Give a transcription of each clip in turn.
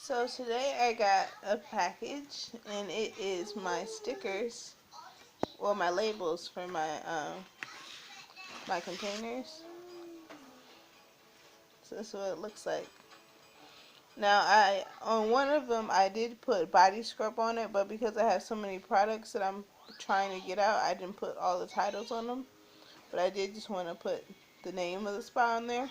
So today I got a package and it is my stickers, well, my labels for my containers. So this is what it looks like. Now on one of them I did put body scrub on it, but because I have so many products that I'm trying to get out, I didn't put all the titles on them. But I did just want to put the name of the spa on there.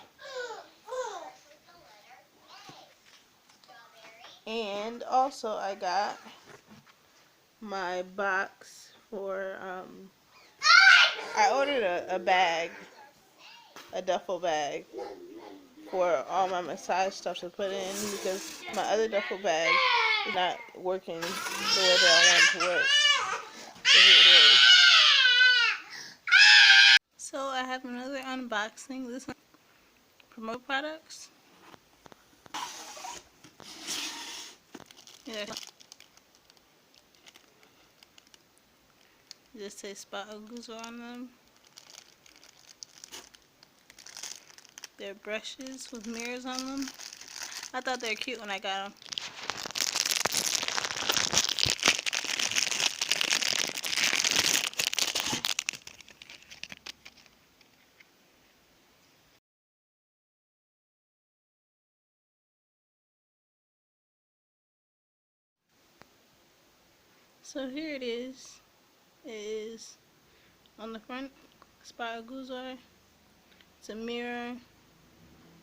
And also I got my box for I ordered a bag, a duffel bag for all my massage stuff to put in because my other duffel bag is not working the way that I want it to work. So here it is. So I have another unboxing. This one, Promotional products. Yeah. Just say spot Oguzo on them. They're brushes with mirrors on them. I thought they were cute when I got them. So here it is. It is on the front, spot Oguzo. It's a mirror,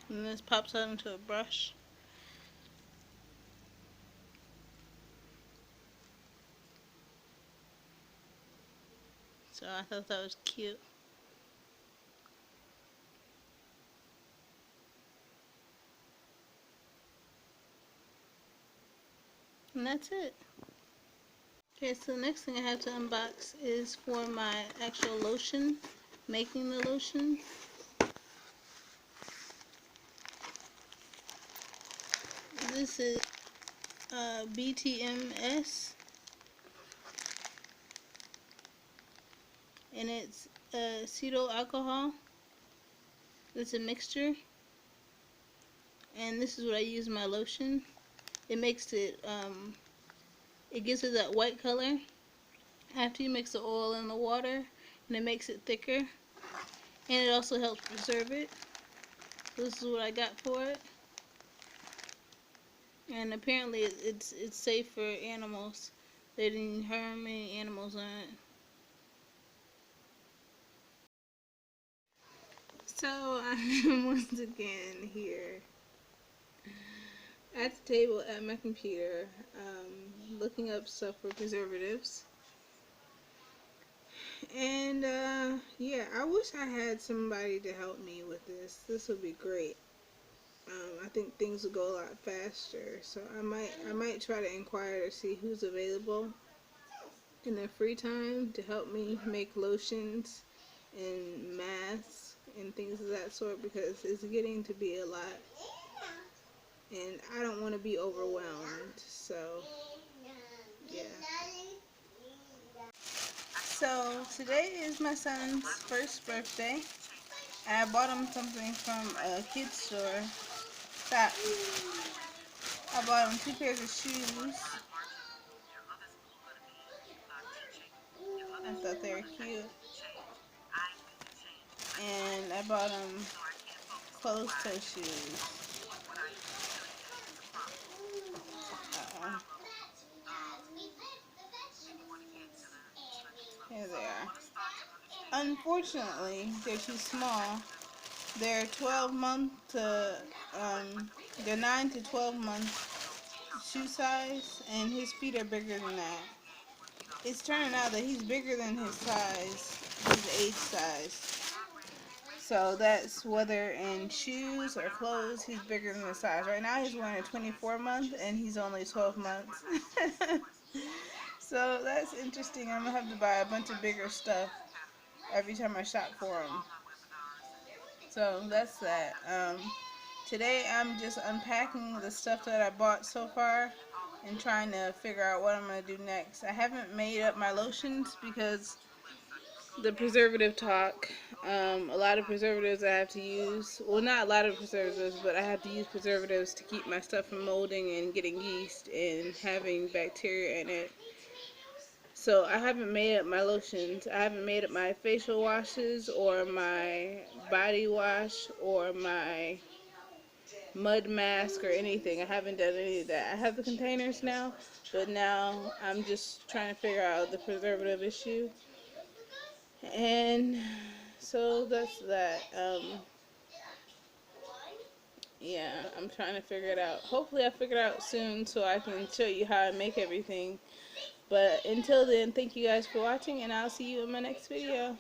and this pops out into a brush. So I thought that was cute. And that's it. Okay, so the next thing I have to unbox is for my actual lotion, making the lotion. This is BTMS, and it's acetyl alcohol. It's a mixture, and this is what I use in my lotion. It makes it, it gives it that white color after you mix the oil and the water, and it makes it thicker, and it also helps preserve it. So this is what I got for it, and apparently it's safe for animals. They didn't harm any animals on it. So I'm once again here at the table at my computer, looking up stuff for preservatives. And yeah, I wish I had somebody to help me with this. This would be great. I think things would go a lot faster. So I might try to inquire to see who's available in their free time to help me make lotions and masks and things of that sort, because it's getting to be a lot and I don't want to be overwhelmed. So yeah. So today is my son's first birthday. I bought him something from a kid's store. Stop. I bought him 2 pairs of shoes. I thought they were cute. And I bought him closed-toe shoes. Here they are. Unfortunately, they're too small. They're 12-month to, they're 9 to 12-month shoe size, and his feet are bigger than that. It's turning out that he's bigger than his size, his age size. So that's whether in shoes or clothes, he's bigger than his size. Right now he's wearing a 24-month and he's only 12 months. So that's interesting. I'm going to have to buy a bunch of bigger stuff every time I shop for him. So that's that. Today I'm just unpacking the stuff that I bought so far and trying to figure out what I'm going to do next. I haven't made up my lotions because the preservative talk. A lot of preservatives I have to use. Well, not a lot of preservatives, but I have to use preservatives to keep my stuff from molding and getting yeast and having bacteria in it. So I haven't made up my lotions. I haven't made up my facial washes or my body wash or my mud mask or anything. I haven't done any of that. I have the containers now, but now I'm just trying to figure out the preservative issue. And so that's that. Yeah, I'm trying to figure it out. Hopefully I figure it out soon so I can show you how I make everything. But until then, thank you guys for watching, and I'll see you in my next video.